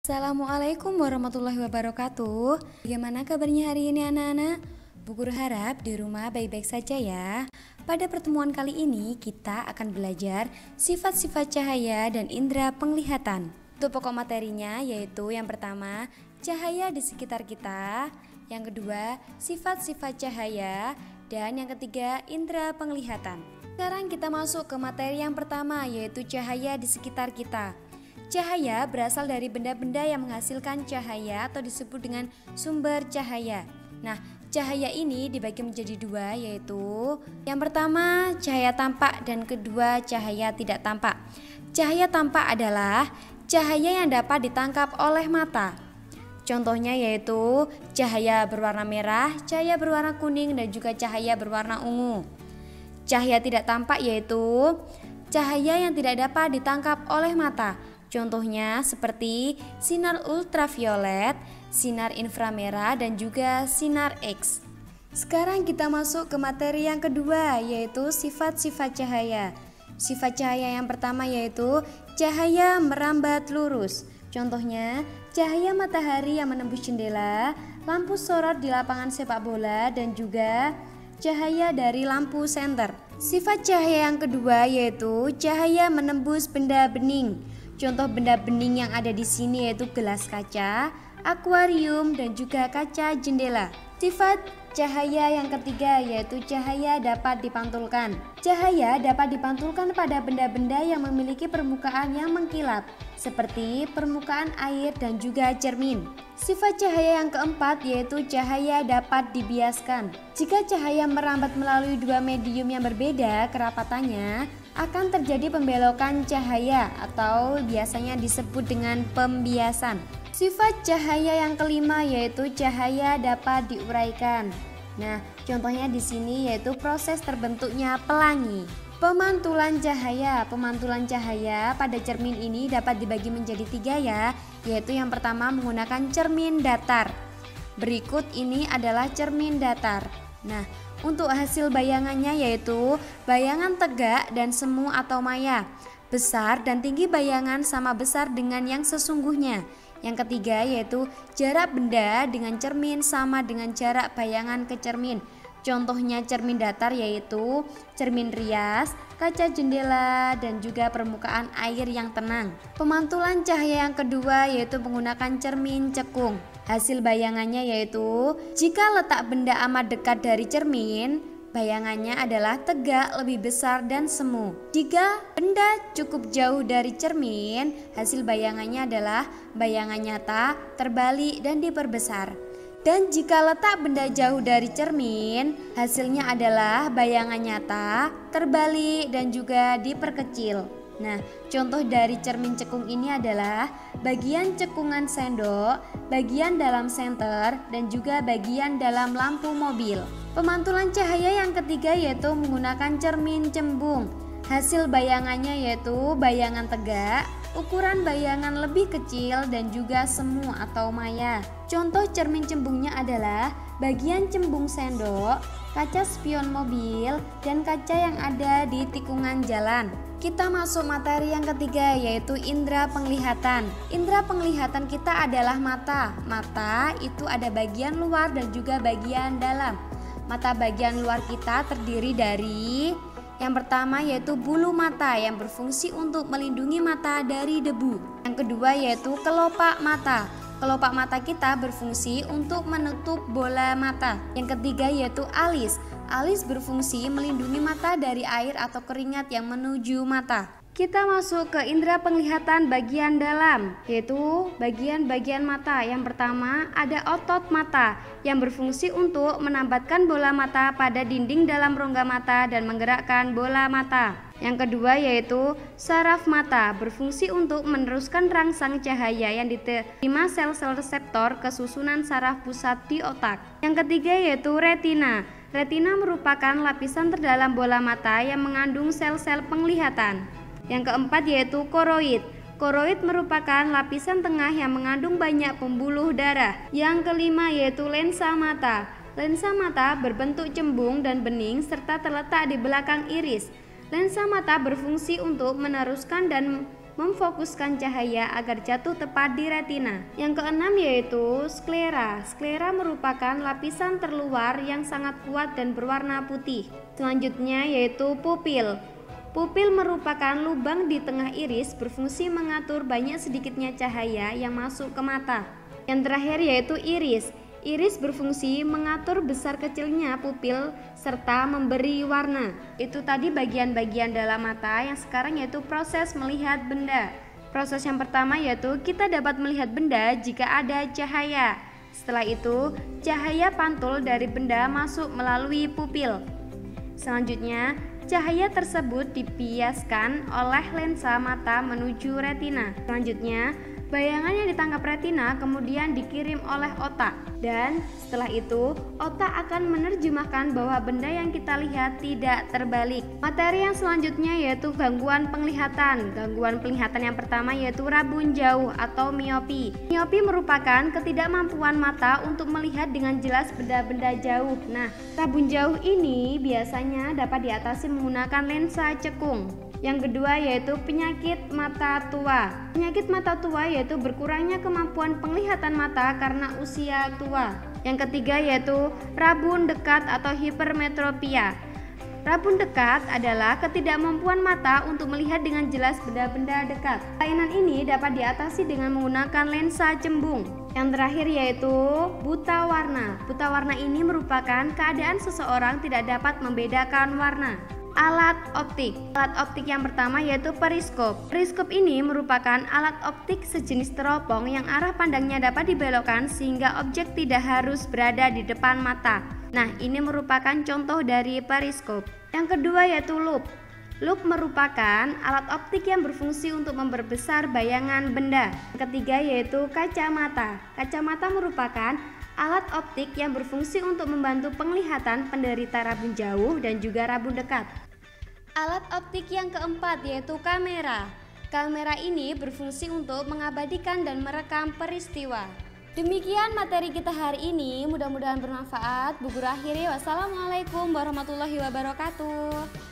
Assalamualaikum warahmatullahi wabarakatuh. Bagaimana kabarnya hari ini anak-anak? Bu Guru harap di rumah baik-baik saja ya. Pada pertemuan kali ini kita akan belajar sifat-sifat cahaya dan indera penglihatan. Untuk pokok materinya yaitu yang pertama, cahaya di sekitar kita. Yang kedua, sifat-sifat cahaya. Dan yang ketiga, indera penglihatan. Sekarang kita masuk ke materi yang pertama yaitu cahaya di sekitar kita. Cahaya berasal dari benda-benda yang menghasilkan cahaya atau disebut dengan sumber cahaya. Nah, cahaya ini dibagi menjadi dua yaitu yang pertama cahaya tampak dan kedua cahaya tidak tampak. Cahaya tampak adalah cahaya yang dapat ditangkap oleh mata. Contohnya yaitu cahaya berwarna merah, cahaya berwarna kuning dan juga cahaya berwarna ungu. Cahaya tidak tampak yaitu cahaya yang tidak dapat ditangkap oleh mata. Contohnya seperti sinar ultraviolet, sinar inframerah dan juga sinar X. Sekarang kita masuk ke materi yang kedua yaitu sifat-sifat cahaya. Sifat cahaya yang pertama yaitu cahaya merambat lurus. Contohnya cahaya matahari yang menembus jendela, lampu sorot di lapangan sepak bola dan juga cahaya dari lampu senter. Sifat cahaya yang kedua yaitu cahaya menembus benda bening. Contoh benda bening yang ada di sini yaitu gelas kaca, akuarium dan juga kaca jendela. Sifat cahaya yang ketiga yaitu cahaya dapat dipantulkan. Cahaya dapat dipantulkan pada benda-benda yang memiliki permukaan yang mengkilap, seperti permukaan air dan juga cermin. Sifat cahaya yang keempat yaitu cahaya dapat dibiaskan. Jika cahaya merambat melalui dua medium yang berbeda kerapatannya, akan terjadi pembelokan cahaya atau biasanya disebut dengan pembiasan. Sifat cahaya yang kelima yaitu cahaya dapat diuraikan. Nah, contohnya di sini yaitu proses terbentuknya pelangi. Pemantulan cahaya. Pemantulan cahaya pada cermin ini dapat dibagi menjadi tiga ya, yaitu yang pertama menggunakan cermin datar. Berikut ini adalah cermin datar. Nah, untuk hasil bayangannya yaitu bayangan tegak dan semu atau maya. Besar dan tinggi bayangan sama besar dengan yang sesungguhnya. Yang ketiga yaitu jarak benda dengan cermin sama dengan jarak bayangan ke cermin. Contohnya cermin datar yaitu cermin rias, kaca jendela dan juga permukaan air yang tenang. Pemantulan cahaya yang kedua yaitu menggunakan cermin cekung. Hasil bayangannya yaitu jika letak benda amat dekat dari cermin, bayangannya adalah tegak, lebih besar dan semu. Jika benda cukup jauh dari cermin, hasil bayangannya adalah bayangan nyata, terbalik dan diperbesar. Dan jika letak benda jauh dari cermin, hasilnya adalah bayangan nyata, terbalik dan juga diperkecil. Nah, contoh dari cermin cekung ini adalah bagian cekungan sendok, bagian dalam senter, dan juga bagian dalam lampu mobil. Pemantulan cahaya yang ketiga yaitu menggunakan cermin cembung. Hasil bayangannya yaitu bayangan tegak, ukuran bayangan lebih kecil dan juga semu atau maya. Contoh cermin cembungnya adalah bagian cembung sendok, kaca spion mobil, dan kaca yang ada di tikungan jalan. Kita masuk materi yang ketiga yaitu indera penglihatan. Indera penglihatan kita adalah mata. Mata itu ada bagian luar dan juga bagian dalam. Mata bagian luar kita terdiri dari yang pertama yaitu bulu mata yang berfungsi untuk melindungi mata dari debu. Yang kedua yaitu kelopak mata. Kelopak mata kita berfungsi untuk menutup bola mata. Yang ketiga yaitu alis. Alis berfungsi melindungi mata dari air atau keringat yang menuju mata. Kita masuk ke indera penglihatan bagian dalam, yaitu bagian-bagian mata. Yang pertama ada otot mata yang berfungsi untuk menambatkan bola mata pada dinding dalam rongga mata dan menggerakkan bola mata. Yang kedua yaitu saraf mata, berfungsi untuk meneruskan rangsang cahaya yang diterima sel-sel reseptor ke susunan saraf pusat di otak. Yang ketiga yaitu retina. Retina merupakan lapisan terdalam bola mata yang mengandung sel-sel penglihatan. Yang keempat yaitu koroid. Koroid merupakan lapisan tengah yang mengandung banyak pembuluh darah. Yang kelima yaitu lensa mata. Lensa mata berbentuk cembung dan bening serta terletak di belakang iris. Lensa mata berfungsi untuk meneruskan dan memfokuskan cahaya agar jatuh tepat di retina. Yang keenam yaitu sklera. Sklera merupakan lapisan terluar yang sangat kuat dan berwarna putih. Selanjutnya yaitu pupil. Pupil merupakan lubang di tengah iris berfungsi mengatur banyak sedikitnya cahaya yang masuk ke mata. Yang terakhir yaitu iris. Iris berfungsi mengatur besar kecilnya pupil serta memberi warna. Itu tadi bagian-bagian dalam mata yang sekarang yaitu proses melihat benda. Proses yang pertama yaitu kita dapat melihat benda jika ada cahaya. Setelah itu, cahaya pantul dari benda masuk melalui pupil. Selanjutnya, cahaya tersebut dibiaskan oleh lensa mata menuju retina. Selanjutnya, bayangan yang ditangkap retina kemudian dikirim oleh otak, dan setelah itu otak akan menerjemahkan bahwa benda yang kita lihat tidak terbalik. Materi yang selanjutnya yaitu gangguan penglihatan. Gangguan penglihatan yang pertama yaitu rabun jauh atau miopi. Miopi merupakan ketidakmampuan mata untuk melihat dengan jelas benda-benda jauh. Nah, rabun jauh ini biasanya dapat diatasi menggunakan lensa cekung. Yang kedua yaitu penyakit mata tua. Penyakit mata tua yaitu berkurangnya kemampuan penglihatan mata karena usia tua. Yang ketiga yaitu rabun dekat atau hipermetropia. Rabun dekat adalah ketidakmampuan mata untuk melihat dengan jelas benda-benda dekat. Kelainan ini dapat diatasi dengan menggunakan lensa cembung. Yang terakhir yaitu buta warna. Buta warna ini merupakan keadaan seseorang tidak dapat membedakan warna. Alat optik. Alat optik yang pertama yaitu periskop. Periskop ini merupakan alat optik sejenis teropong yang arah pandangnya dapat dibelokkan sehingga objek tidak harus berada di depan mata. Nah, ini merupakan contoh dari periskop. Yang kedua yaitu lup. Lup merupakan alat optik yang berfungsi untuk memperbesar bayangan benda. Yang ketiga yaitu kacamata. Kacamata merupakan alat optik yang berfungsi untuk membantu penglihatan penderita rabun jauh dan juga rabun dekat. Alat optik yang keempat yaitu kamera. Kamera ini berfungsi untuk mengabadikan dan merekam peristiwa. Demikian materi kita hari ini, mudah-mudahan bermanfaat. Bu Guru akhiri, wassalamualaikum warahmatullahi wabarakatuh.